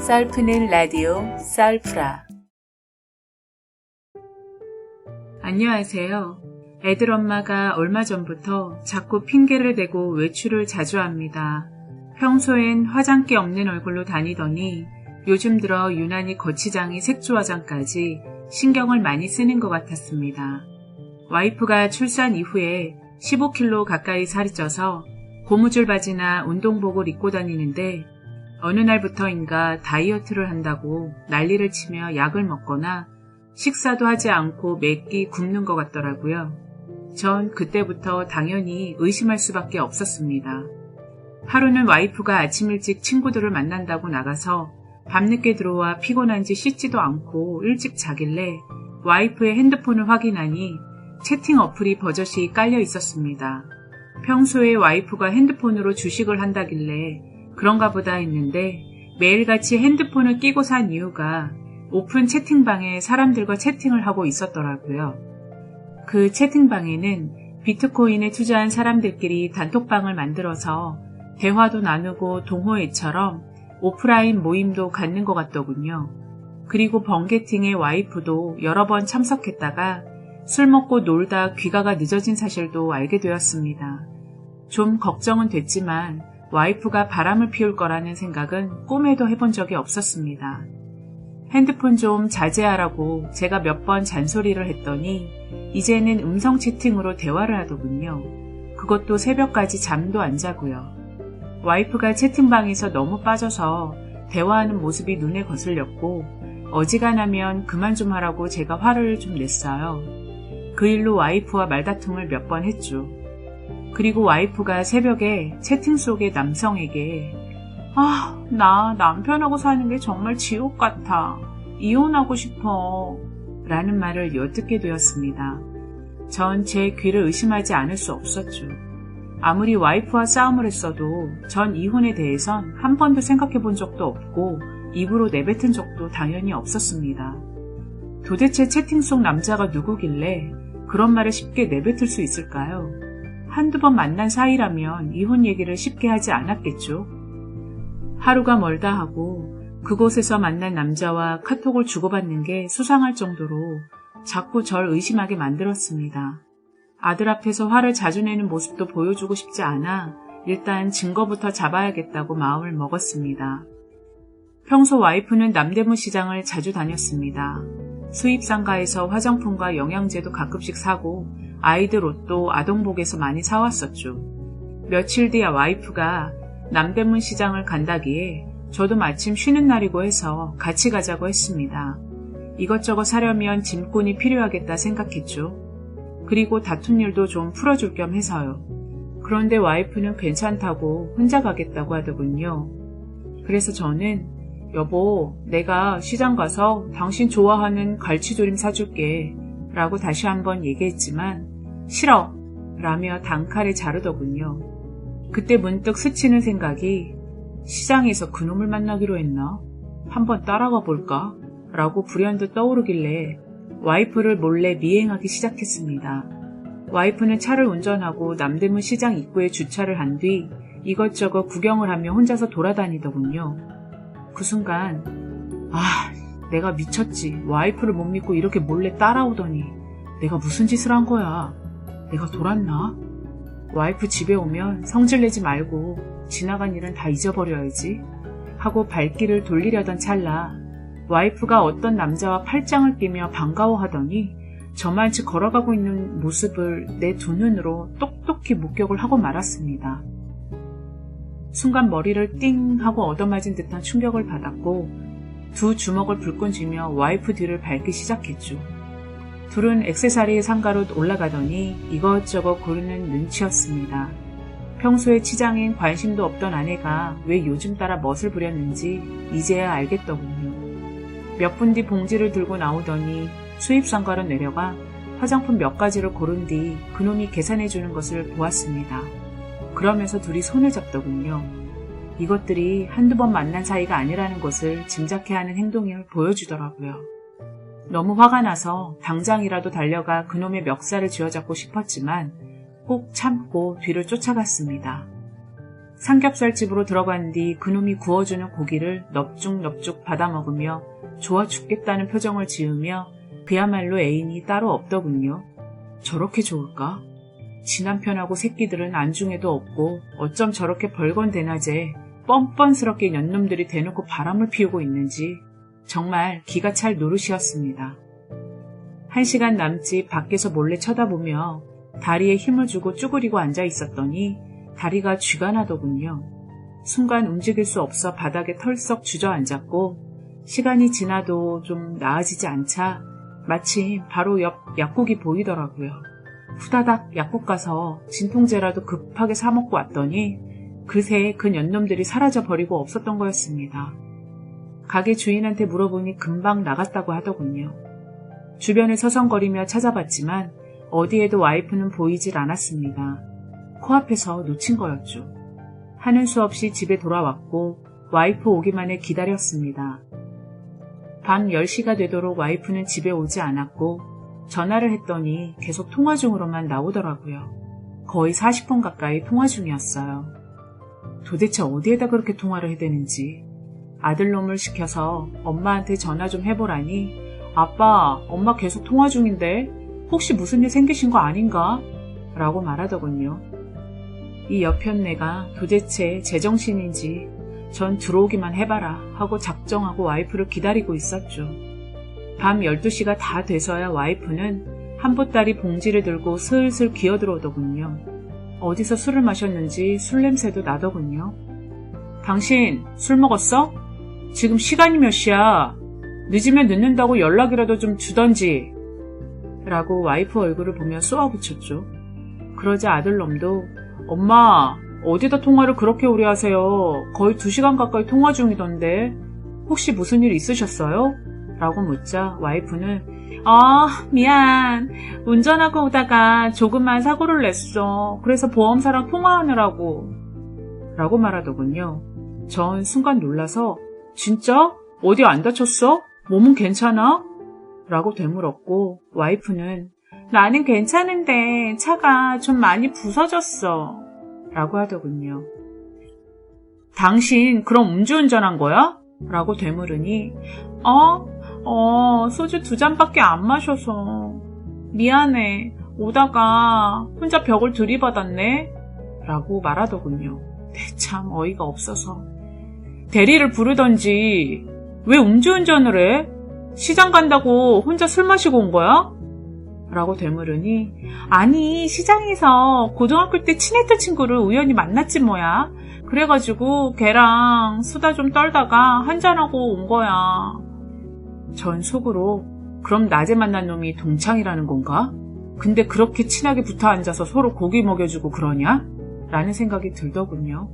썰푸는 라디오 썰프라. 안녕하세요. 애들 엄마가 얼마 전부터 자꾸 핑계를 대고 외출을 자주 합니다. 평소엔 화장기 없는 얼굴로 다니더니 요즘 들어 유난히 거치장이 색조화장까지 신경을 많이 쓰는 것 같았습니다. 와이프가 출산 이후에 15kg 가까이 살이 쪄서 고무줄 바지나 운동복을 입고 다니는데 어느 날부터인가 다이어트를 한다고 난리를 치며 약을 먹거나 식사도 하지 않고 매끼 굶는 것 같더라고요. 전 그때부터 당연히 의심할 수밖에 없었습니다. 하루는 와이프가 아침 일찍 친구들을 만난다고 나가서 밤늦게 들어와 피곤한지 씻지도 않고 일찍 자길래 와이프의 핸드폰을 확인하니 채팅 어플이 버젓이 깔려 있었습니다. 평소에 와이프가 핸드폰으로 주식을 한다길래 그런가 보다 했는데 매일같이 핸드폰을 끼고 산 이유가 오픈 채팅방에 사람들과 채팅을 하고 있었더라고요. 그 채팅방에는 비트코인에 투자한 사람들끼리 단톡방을 만들어서 대화도 나누고 동호회처럼 오프라인 모임도 갖는 것 같더군요. 그리고 번개팅에 와이프도 여러 번 참석했다가 술 먹고 놀다 귀가가 늦어진 사실도 알게 되었습니다. 좀 걱정은 됐지만 와이프가 바람을 피울 거라는 생각은 꿈에도 해본 적이 없었습니다. 핸드폰 좀 자제하라고 제가 몇 번 잔소리를 했더니 이제는 음성 채팅으로 대화를 하더군요. 그것도 새벽까지 잠도 안 자고요. 와이프가 채팅방에서 너무 빠져서 대화하는 모습이 눈에 거슬렸고 어지간하면 그만 좀 하라고 제가 화를 좀 냈어요. 그 일로 와이프와 말다툼을 몇 번 했죠. 그리고 와이프가 새벽에 채팅 속의 남성에게 나 남편하고 사는 게 정말 지옥 같아. 이혼하고 싶어. 라는 말을 엿듣게 되었습니다. 전 제 귀를 의심하지 않을 수 없었죠. 아무리 와이프와 싸움을 했어도 전 이혼에 대해선 한 번도 생각해 본 적도 없고 입으로 내뱉은 적도 당연히 없었습니다. 도대체 채팅 속 남자가 누구길래 그런 말을 쉽게 내뱉을 수 있을까요? 한두 번 만난 사이라면 이혼 얘기를 쉽게 하지 않았겠죠. 하루가 멀다 하고 그곳에서 만난 남자와 카톡을 주고받는 게 수상할 정도로 자꾸 절 의심하게 만들었습니다. 아들 앞에서 화를 자주 내는 모습도 보여주고 싶지 않아 일단 증거부터 잡아야겠다고 마음을 먹었습니다. 평소 와이프는 남대문 시장을 자주 다녔습니다. 수입상가에서 화장품과 영양제도 가끔씩 사고 아이들 옷도 아동복에서 많이 사왔었죠. 며칠 뒤 와이프가 남대문 시장을 간다기에 저도 마침 쉬는 날이고 해서 같이 가자고 했습니다. 이것저것 사려면 짐꾼이 필요하겠다 생각했죠. 그리고 다툰 일도 좀 풀어줄 겸 해서요. 그런데 와이프는 괜찮다고 혼자 가겠다고 하더군요. 그래서 저는 여보, 내가 시장 가서 당신 좋아하는 갈치조림 사줄게 라고 다시 한번 얘기했지만 싫어 라며 단칼에 자르더군요. 그때 문득 스치는 생각이 시장에서 그놈을 만나기로 했나? 한번 따라가 볼까? 라고 불현듯 떠오르길래 와이프를 몰래 미행하기 시작했습니다. 와이프는 차를 운전하고 남대문 시장 입구에 주차를 한 뒤 이것저것 구경을 하며 혼자서 돌아다니더군요. 그 순간 내가 미쳤지. 와이프를 못 믿고 이렇게 몰래 따라오더니 내가 무슨 짓을 한 거야. 내가 돌았나? 와이프 집에 오면 성질내지 말고 지나간 일은 다 잊어버려야지 하고 발길을 돌리려던 찰나 와이프가 어떤 남자와 팔짱을 끼며 반가워하더니 저만치 걸어가고 있는 모습을 내 두 눈으로 똑똑히 목격을 하고 말았습니다. 순간 머리를 띵 하고 얻어맞은 듯한 충격을 받았고 두 주먹을 불끈 쥐며 와이프 뒤를 밟기 시작했죠. 둘은 액세서리 상가로 올라가더니 이것저것 고르는 눈치였습니다. 평소에 치장엔 관심도 없던 아내가 왜 요즘 따라 멋을 부렸는지 이제야 알겠더군요. 몇 분 뒤 봉지를 들고 나오더니 수입상가로 내려가 화장품 몇 가지를 고른 뒤 그놈이 계산해주는 것을 보았습니다. 그러면서 둘이 손을 잡더군요. 이것들이 한두 번 만난 사이가 아니라는 것을 짐작해야 하는 행동을 보여주더라고요. 너무 화가 나서 당장이라도 달려가 그놈의 멱살을 쥐어잡고 싶었지만 꼭 참고 뒤를 쫓아갔습니다. 삼겹살집으로 들어간 뒤 그놈이 구워주는 고기를 넙죽넙죽 받아먹으며 좋아 죽겠다는 표정을 지으며 그야말로 애인이 따로 없더군요. 저렇게 좋을까? 지 남편하고 새끼들은 안중에도 없고 어쩜 저렇게 벌건대낮에 뻔뻔스럽게 년놈들이 대놓고 바람을 피우고 있는지 정말 기가 찰 노릇이었습니다. 1시간 남짓 밖에서 몰래 쳐다보며 다리에 힘을 주고 쭈그리고 앉아 있었더니 다리가 쥐가 나더군요. 순간 움직일 수 없어 바닥에 털썩 주저앉았고 시간이 지나도 좀 나아지지 않자 마침 바로 옆 약국이 보이더라고요. 후다닥 약국 가서 진통제라도 급하게 사먹고 왔더니 그새 그 년놈들이 사라져버리고 없었던 거였습니다. 가게 주인한테 물어보니 금방 나갔다고 하더군요. 주변을 서성거리며 찾아봤지만 어디에도 와이프는 보이질 않았습니다. 코앞에서 놓친 거였죠. 하는 수 없이 집에 돌아왔고 와이프 오기만을 기다렸습니다. 밤 10시가 되도록 와이프는 집에 오지 않았고 전화를 했더니 계속 통화 중으로만 나오더라고요. 거의 40분 가까이 통화 중이었어요. 도대체 어디에다 그렇게 통화를 해대는지 아들놈을 시켜서 엄마한테 전화 좀 해보라니 아빠, 엄마 계속 통화 중인데 혹시 무슨 일 생기신 거 아닌가? 라고 말하더군요. 이 여편네가 도대체 제정신인지 전 들어오기만 해봐라 하고 작정하고 와이프를 기다리고 있었죠. 밤 12시가 다 돼서야 와이프는 한 보따리 봉지를 들고 슬슬 기어들어오더군요. 어디서 술을 마셨는지 술 냄새도 나더군요. 당신 술 먹었어? 지금 시간이 몇 시야? 늦으면 늦는다고 연락이라도 좀 주던지 라고 와이프 얼굴을 보며 쏘아붙였죠. 그러자 아들놈도 엄마 어디다 통화를 그렇게 오래 하세요? 거의 2시간 가까이 통화 중이던데 혹시 무슨 일 있으셨어요? 라고 묻자 와이프는 미안. 운전하고 오다가 조금만 사고를 냈어. 그래서 보험사랑 통화하느라고 라고 말하더군요. 전 순간 놀라서 진짜? 어디 안 다쳤어? 몸은 괜찮아? 라고 되물었고 와이프는 나는 괜찮은데 차가 좀 많이 부서졌어 라고 하더군요. 당신 그럼 음주운전한 거야? 라고 되물으니 소주 2잔밖에 안 마셔서 미안해. 오다가 혼자 벽을 들이받았네 라고 말하더군요. 참 어이가 없어서 대리를 부르던지 왜 음주운전을 해? 시장 간다고 혼자 술 마시고 온 거야? 라고 되물으니 아니 시장에서 고등학교 때 친했던 친구를 우연히 만났지 뭐야. 그래가지고 걔랑 수다 좀 떨다가 한잔하고 온 거야. 전 속으로 그럼 낮에 만난 놈이 동창이라는 건가? 근데 그렇게 친하게 붙어 앉아서 서로 고기 먹여주고 그러냐? 라는 생각이 들더군요.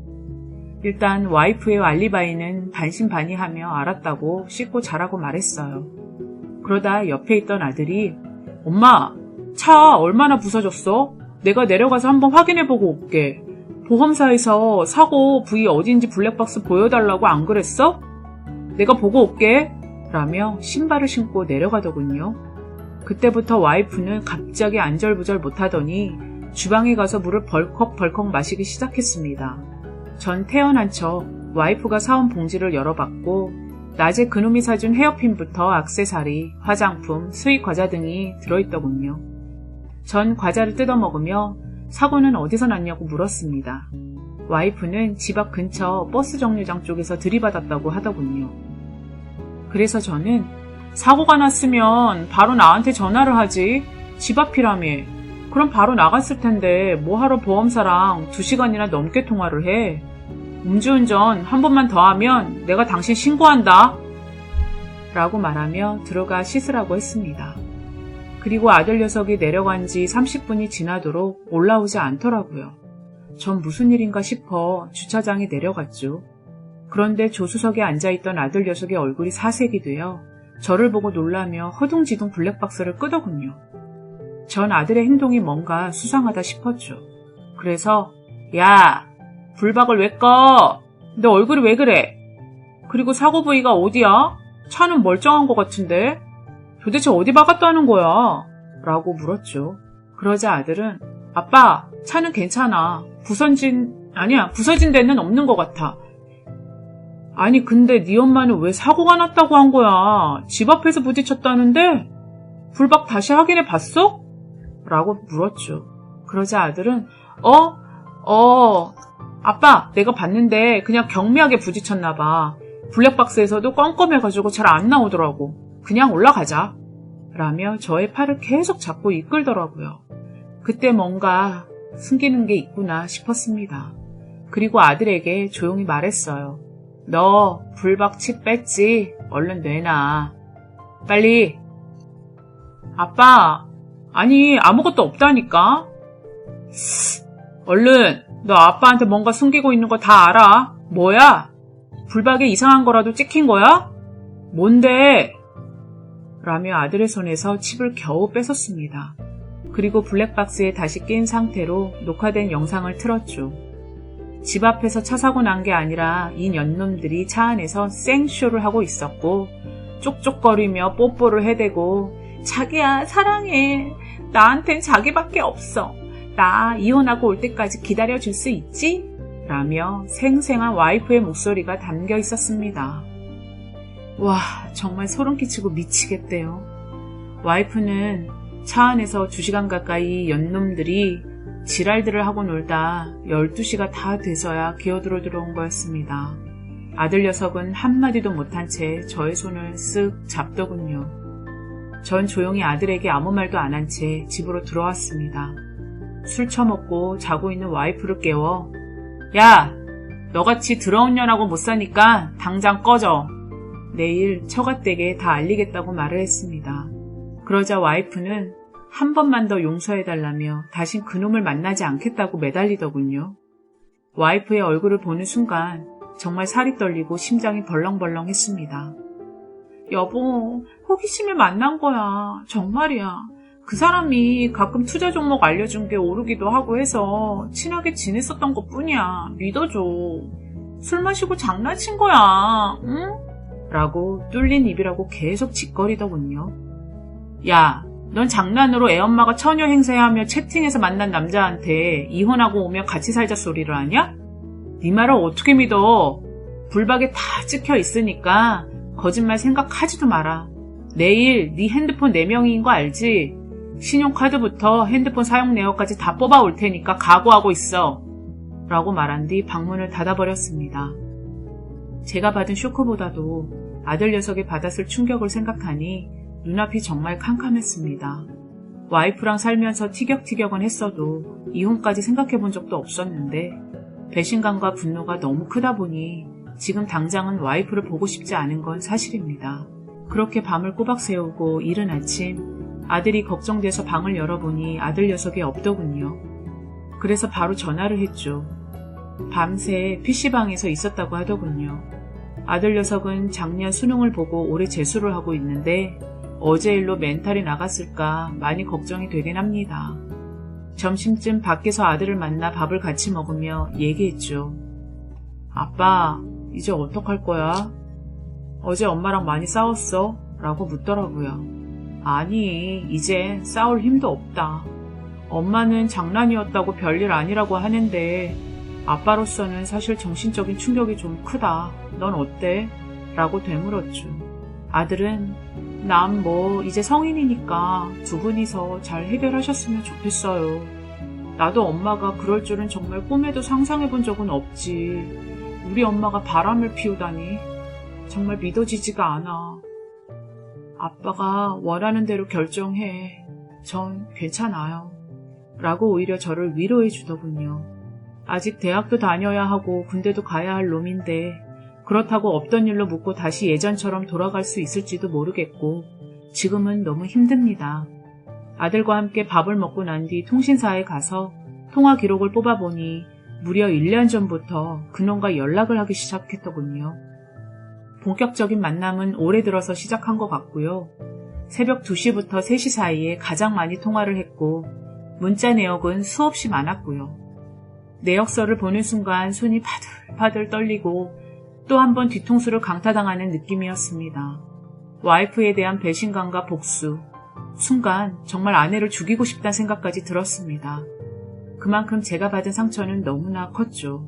일단 와이프의 알리바이는 반신반의하며 알았다고 씻고 자라고 말했어요. 그러다 옆에 있던 아들이 엄마, 차 얼마나 부서졌어? 내가 내려가서 한번 확인해보고 올게. 보험사에서 사고 부위 어딘지 블랙박스 보여달라고 안 그랬어? 내가 보고 올게. 라며 신발을 신고 내려가더군요. 그때부터 와이프는 갑자기 안절부절 못하더니 주방에 가서 물을 벌컥벌컥 마시기 시작했습니다. 전 태어난 척 와이프가 사온 봉지를 열어봤고 낮에 그놈이 사준 헤어핀부터 액세서리, 화장품, 수입 과자 등이 들어있더군요. 전 과자를 뜯어먹으며 사고는 어디서 났냐고 물었습니다. 와이프는 집 앞 근처 버스 정류장 쪽에서 들이받았다고 하더군요. 그래서 저는 사고가 났으면 바로 나한테 전화를 하지. 집 앞이라며. 그럼 바로 나갔을 텐데 뭐하러 보험사랑 2시간이나 넘게 통화를 해. 음주운전 한 번만 더 하면 내가 당신 신고한다. 라고 말하며 들어가 씻으라고 했습니다. 그리고 아들 녀석이 내려간 지 30분이 지나도록 올라오지 않더라고요. 전 무슨 일인가 싶어 주차장에 내려갔죠. 그런데 조수석에 앉아있던 아들 녀석의 얼굴이 사색이 되어 저를 보고 놀라며 허둥지둥 블랙박스를 끄더군요. 전 아들의 행동이 뭔가 수상하다 싶었죠. 그래서 야, 불박을 왜 꺼? 내 얼굴이 왜 그래? 그리고 사고 부위가 어디야? 차는 멀쩡한 것 같은데? 도대체 어디 박았다는 거야? 라고 물었죠. 그러자 아들은 아빠, 차는 괜찮아. 부서진 아니야, 부서진 데는 없는 것 같아. 아니, 근데 네 엄마는 왜 사고가 났다고 한 거야? 집 앞에서 부딪혔다는데? 불박 다시 확인해 봤어? 라고 물었죠. 그러자 아들은 아빠, 내가 봤는데 그냥 경미하게 부딪혔나 봐. 블랙박스에서도 껌껌해가지고 잘 안 나오더라고. 그냥 올라가자. 라며 저의 팔을 계속 잡고 이끌더라고요. 그때 뭔가 숨기는 게 있구나 싶었습니다. 그리고 아들에게 조용히 말했어요. 너 불박 칩 뺐지? 얼른 내놔. 빨리. 아빠, 아니 아무것도 없다니까. 얼른, 너 아빠한테 뭔가 숨기고 있는 거 다 알아. 뭐야? 불박에 이상한 거라도 찍힌 거야? 뭔데? 라며 아들의 손에서 칩을 겨우 뺏었습니다. 그리고 블랙박스에 다시 낀 상태로 녹화된 영상을 틀었죠. 집 앞에서 차 사고 난 게 아니라 이 년놈들이 차 안에서 생쇼를 하고 있었고 쪽쪽거리며 뽀뽀를 해대고 자기야 사랑해. 나한텐 자기밖에 없어. 나 이혼하고 올 때까지 기다려줄 수 있지? 라며 생생한 와이프의 목소리가 담겨 있었습니다. 와, 정말 소름 끼치고 미치겠대요. 와이프는 차 안에서 2시간 가까이 연놈들이 지랄들을 하고 놀다 12시가 다 돼서야 기어들어 들어온 거였습니다. 아들 녀석은 한마디도 못한 채 저의 손을 쓱 잡더군요. 전 조용히 아들에게 아무 말도 안 한 채 집으로 들어왔습니다. 술 처먹고 자고 있는 와이프를 깨워 야, 너같이 더러운 년하고 못 사니까 당장 꺼져. 내일 처갓댁에 다 알리겠다고 말을 했습니다. 그러자 와이프는 한 번만 더 용서해달라며 다신 그놈을 만나지 않겠다고 매달리더군요. 와이프의 얼굴을 보는 순간 정말 살이 떨리고 심장이 벌렁벌렁 했습니다. 여보, 호기심에 만난 거야. 정말이야. 그 사람이 가끔 투자 종목 알려준 게 오르기도 하고 해서 친하게 지냈었던 것뿐이야. 믿어줘. 술 마시고 장난친 거야. 응? 라고 뚫린 입이라고 계속 짓거리더군요. 야, 넌 장난으로 애엄마가 처녀 행세하며 채팅에서 만난 남자한테 이혼하고 오면 같이 살자 소리를 하냐? 네 말을 어떻게 믿어? 불박에 다 찍혀 있으니까 거짓말 생각하지도 마라. 내일 네 핸드폰 4명인 거 알지? 신용카드부터 핸드폰 사용 내역까지 다 뽑아올 테니까 각오하고 있어. 라고 말한 뒤 방문을 닫아버렸습니다. 제가 받은 쇼크보다도 아들 녀석이 받았을 충격을 생각하니 눈앞이 정말 캄캄했습니다. 와이프랑 살면서 티격태격은 했어도 이혼까지 생각해본 적도 없었는데 배신감과 분노가 너무 크다 보니 지금 당장은 와이프를 보고 싶지 않은 건 사실입니다. 그렇게 밤을 꼬박 새우고 이른 아침 아들이 걱정돼서 방을 열어보니 아들 녀석이 없더군요. 그래서 바로 전화를 했죠. 밤새 PC방에서 있었다고 하더군요. 아들 녀석은 작년 수능을 보고 올해 재수를 하고 있는데 어제 일로 멘탈이 나갔을까 많이 걱정이 되긴 합니다. 점심쯤 밖에서 아들을 만나 밥을 같이 먹으며 얘기했죠. 아빠, 이제 어떡할 거야? 어제 엄마랑 많이 싸웠어? 라고 묻더라고요. 아니, 이제 싸울 힘도 없다. 엄마는 장난이었다고 별일 아니라고 하는데 아빠로서는 사실 정신적인 충격이 좀 크다. 넌 어때? 라고 되물었죠. 아들은 난 이제 성인이니까 두 분이서 잘 해결하셨으면 좋겠어요. 나도 엄마가 그럴 줄은 정말 꿈에도 상상해본 적은 없지. 우리 엄마가 바람을 피우다니 정말 믿어지지가 않아. 아빠가 원하는 대로 결정해. 전 괜찮아요. 라고 오히려 저를 위로해 주더군요. 아직 대학도 다녀야 하고 군대도 가야 할 놈인데 그렇다고 없던 일로 묻고 다시 예전처럼 돌아갈 수 있을지도 모르겠고 지금은 너무 힘듭니다. 아들과 함께 밥을 먹고 난 뒤 통신사에 가서 통화 기록을 뽑아보니 무려 1년 전부터 그놈과 연락을 하기 시작했더군요. 본격적인 만남은 올해 들어서 시작한 것 같고요. 새벽 2시부터 3시 사이에 가장 많이 통화를 했고 문자 내역은 수없이 많았고요. 내역서를 보는 순간 손이 파들파들 떨리고 또 한 번 뒤통수를 강타당하는 느낌이었습니다. 와이프에 대한 배신감과 복수, 순간 정말 아내를 죽이고 싶다는 생각까지 들었습니다. 그만큼 제가 받은 상처는 너무나 컸죠.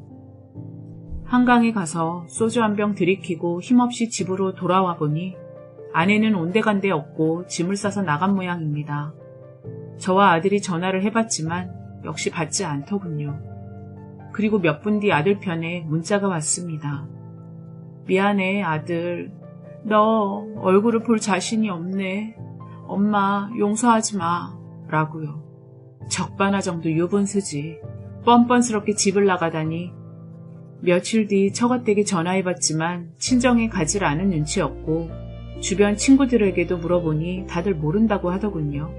한강에 가서 소주 한 병 들이키고 힘없이 집으로 돌아와 보니 아내는 온데간데 없고 짐을 싸서 나간 모양입니다. 저와 아들이 전화를 해봤지만 역시 받지 않더군요. 그리고 몇 분 뒤 아들 편에 문자가 왔습니다. 미안해 아들. 너 얼굴을 볼 자신이 없네. 엄마 용서하지 마. 라고요. 적반하 정도 유분수지. 뻔뻔스럽게 집을 나가다니. 며칠 뒤 처갓댁에 전화해봤지만 친정에 가질 않은 눈치였고 주변 친구들에게도 물어보니 다들 모른다고 하더군요.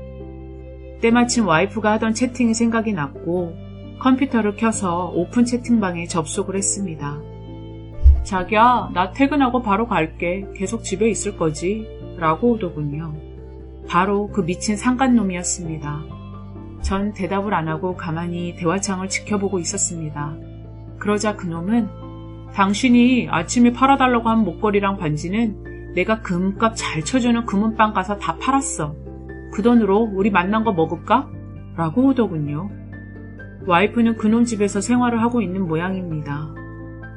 때마침 와이프가 하던 채팅이 생각이 났고 컴퓨터를 켜서 오픈 채팅방에 접속을 했습니다. 자기야, 나 퇴근하고 바로 갈게. 계속 집에 있을 거지? 라고 오더군요. 바로 그 미친 상간놈이었습니다. 전 대답을 안 하고 가만히 대화창을 지켜보고 있었습니다. 그러자 그놈은 당신이 아침에 팔아달라고 한 목걸이랑 반지는 내가 금값 잘 쳐주는 금은방 가서 다 팔았어. 그 돈으로 우리 만난 거 먹을까? 라고 오더군요. 와이프는 그놈 집에서 생활을 하고 있는 모양입니다.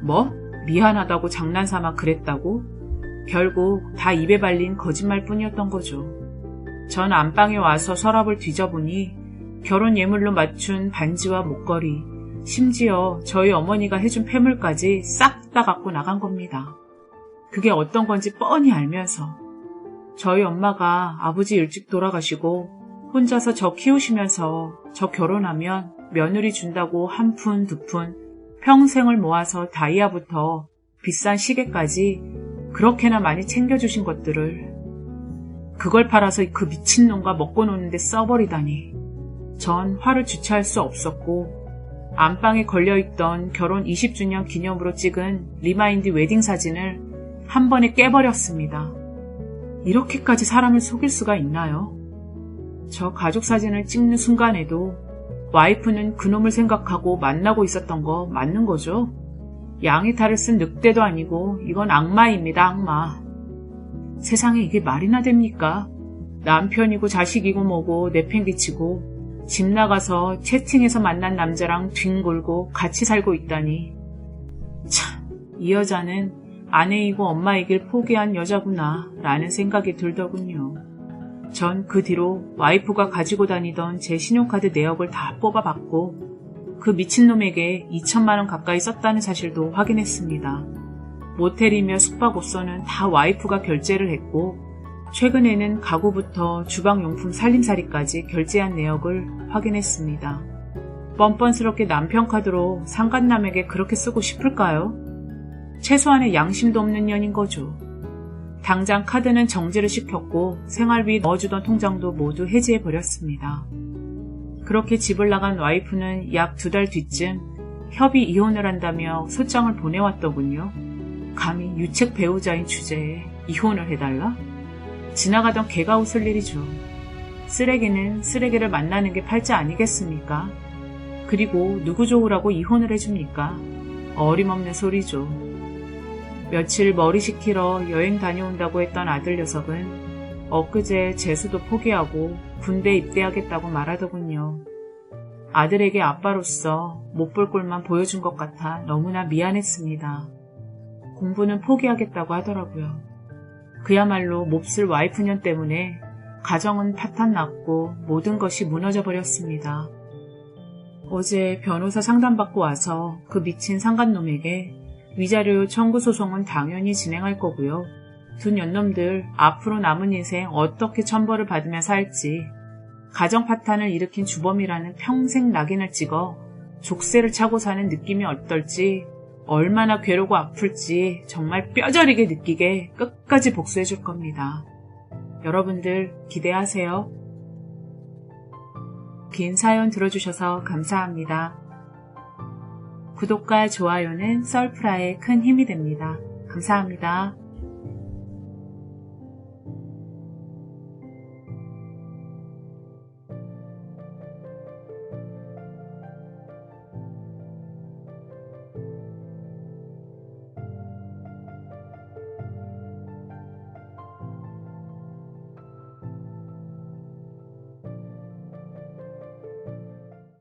뭐? 미안하다고 장난삼아 그랬다고? 결국 다 입에 발린 거짓말 뿐이었던 거죠. 전 안방에 와서 서랍을 뒤져보니 결혼 예물로 맞춘 반지와 목걸이, 심지어 저희 어머니가 해준 폐물까지 싹 다 갖고 나간 겁니다. 그게 어떤 건지 뻔히 알면서. 저희 엄마가 아버지 일찍 돌아가시고 혼자서 저 키우시면서 저 결혼하면 며느리 준다고 한 푼, 두 푼, 평생을 모아서 다이아부터 비싼 시계까지 그렇게나 많이 챙겨주신 것들을 그걸 팔아서 그 미친놈과 먹고 노는데 써버리다니. 전 화를 주체할 수 없었고 안방에 걸려있던 결혼 20주년 기념으로 찍은 리마인드 웨딩 사진을 한 번에 깨버렸습니다. 이렇게까지 사람을 속일 수가 있나요? 저 가족 사진을 찍는 순간에도 와이프는 그놈을 생각하고 만나고 있었던 거 맞는 거죠? 양의 탈을 쓴 늑대도 아니고 이건 악마입니다, 악마. 세상에 이게 말이나 됩니까? 남편이고 자식이고 뭐고 내팽개치고 집 나가서 채팅에서 만난 남자랑 뒹굴고 같이 살고 있다니. 참, 이 여자는 아내이고 엄마이길 포기한 여자구나 라는 생각이 들더군요. 전 그 뒤로 와이프가 가지고 다니던 제 신용카드 내역을 다 뽑아봤고 그 미친놈에게 2천만 원 가까이 썼다는 사실도 확인했습니다. 모텔이며 숙박업소는 다 와이프가 결제를 했고 최근에는 가구부터 주방용품 살림살이까지 결제한 내역을 확인했습니다. 뻔뻔스럽게 남편 카드로 상간남에게 그렇게 쓰고 싶을까요? 최소한의 양심도 없는 년인 거죠. 당장 카드는 정지를 시켰고 생활비 넣어주던 통장도 모두 해지해버렸습니다. 그렇게 집을 나간 와이프는 약 2달 뒤쯤 협의 이혼을 한다며 소장을 보내왔더군요. 감히 유책 배우자인 주제에 이혼을 해달라? 지나가던 개가 웃을 일이죠. 쓰레기는 쓰레기를 만나는 게 팔자 아니겠습니까? 그리고 누구 좋으라고 이혼을 해줍니까? 어림없는 소리죠. 며칠 머리 식히러 여행 다녀온다고 했던 아들 녀석은 엊그제 재수도 포기하고 군대 입대하겠다고 말하더군요. 아들에게 아빠로서 못 볼 꼴만 보여준 것 같아 너무나 미안했습니다. 공부는 포기하겠다고 하더라고요. 그야말로 몹쓸 와이프년 때문에 가정은 파탄났고 모든 것이 무너져 버렸습니다. 어제 변호사 상담받고 와서 그 미친 상간놈에게 위자료 청구 소송은 당연히 진행할 거고요. 두 년놈들 앞으로 남은 인생 어떻게 천벌을 받으며 살지, 가정 파탄을 일으킨 주범이라는 평생 낙인을 찍어 족쇄를 차고 사는 느낌이 어떨지, 얼마나 괴로고 아플지 정말 뼈저리게 느끼게 끝까지 복수해 줄 겁니다. 여러분들 기대하세요. 긴 사연 들어주셔서 감사합니다. 구독과 좋아요는 썰프라에 큰 힘이 됩니다. 감사합니다.